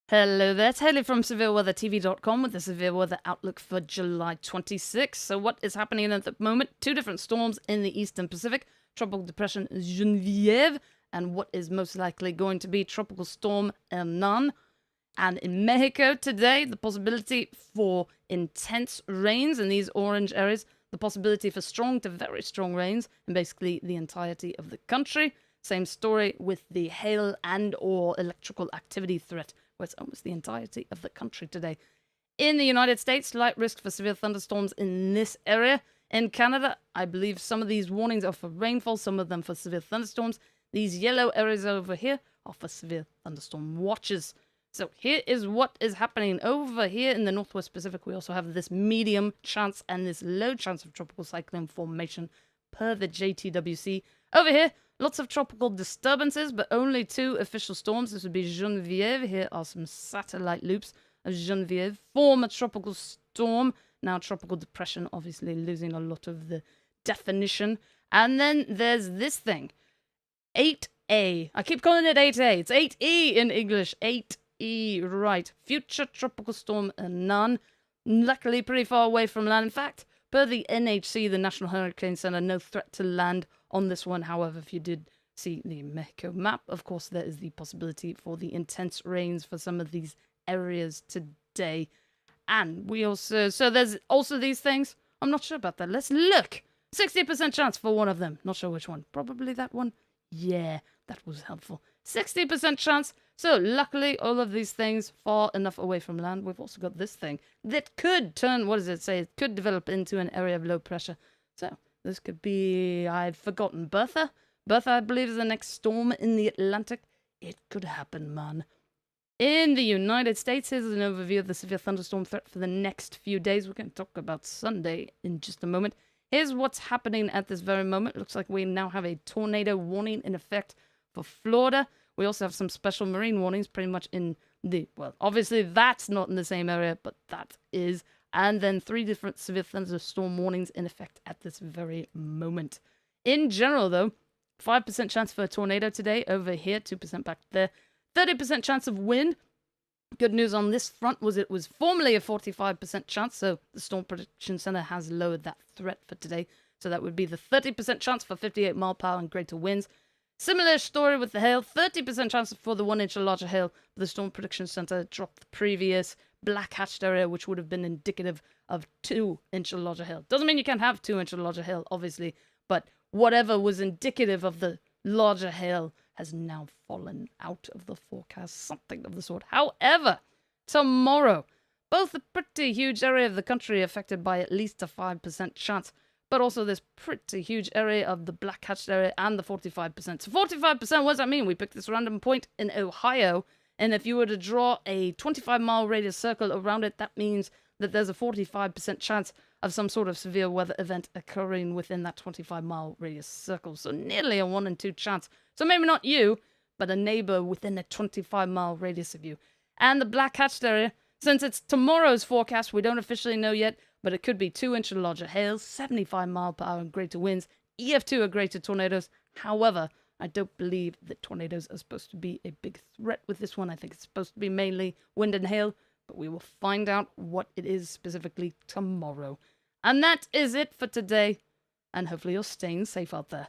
Hello there, it's Hayley from SevereWeatherTV.com with the Severe Weather Outlook for July 26. So what is happening at the moment? Two different storms in the eastern Pacific. Tropical Depression Genevieve and what is most likely going to be Tropical Storm Hernan. And in Mexico today, the possibility for intense rains in these orange areas. The possibility for strong to very strong rains in basically the entirety of the country. Same story with the hail and or electrical activity threat, where it's almost the entirety of the country today. In the United States, slight risk for severe thunderstorms in this area. In Canada, I believe some of these warnings are for rainfall, some of them for severe thunderstorms. These yellow areas over here are for severe thunderstorm watches. So here is what is happening over here in the Northwest Pacific. We also have this medium chance and this low chance of tropical cyclone formation per the JTWC. Over here, lots of tropical disturbances, but only two official storms. This would be Genevieve. Here are some satellite loops of Genevieve. Former tropical storm, now tropical depression, obviously losing a lot of the definition. And then there's this thing, 8A. I keep calling it 8A. It's 8E in English. 8E, right. Future tropical storm Hernan. Luckily pretty far away from land. In fact, per the NHC, the National Hurricane Center, no threat to land on this one. However, if you did see the Mexico map, of course, there is the possibility for the intense rains for some of these areas today. And we also, so there's also these things. I'm not sure about that. Let's look. 60% chance for one of them. Not sure which one. Probably that one. Yeah, that was helpful. 60% chance. So luckily, all of these things far enough away from land. We've also got this thing that could turn, what does it say? It could develop into an area of low pressure. So this could be, I've forgotten, Bertha? Bertha, I believe, is the next storm in the Atlantic. It could happen, man. In the United States, here's an overview of the severe thunderstorm threat for the next few days. We're going to talk about Sunday in just a moment. Here's what's happening at this very moment. Looks like we now have a tornado warning in effect for Florida. We also have some special marine warnings pretty much in the, well, obviously that's not in the same area, but that is. And then 3 different severe thunderstorm warnings in effect at this very moment. In general, though, 5% chance for a tornado today over here, 2% back there. 30% chance of wind. Good news on this front was it was formerly a 45% chance, so the Storm Prediction Center has lowered that threat for today. So that would be the 30% chance for 58 mile per hour and greater winds. Similar story with the hail, 30% chance for the 1 inch or larger hail. The Storm Prediction Center dropped the previous black hatched area, which would have been indicative of 2 inch or larger hail. Doesn't mean you can't have 2 inch or larger hail, obviously, but whatever was indicative of the larger hail has now fallen out of the forecast, something of the sort. However, tomorrow, both a pretty huge area of the country affected by at least a 5% chance, but also this pretty huge area of the black hatched area and the 45%. So 45%, what does that mean? We picked this random point in Ohio, and if you were to draw a 25-mile radius circle around it, that means that there's a 45% chance of some sort of severe weather event occurring within that 25-mile radius circle. So nearly a 1 in 2 chance. So maybe not you, but a neighbor within a 25-mile radius of you. And the black hatched area, since it's tomorrow's forecast, we don't officially know yet, but it could be 2 inch or larger hail, 75 mile per hour and greater winds, EF2 or greater tornadoes. However, I don't believe that tornadoes are supposed to be a big threat with this one. I think it's supposed to be mainly wind and hail, but we will find out what it is specifically tomorrow. And that is it for today, and hopefully you're staying safe out there.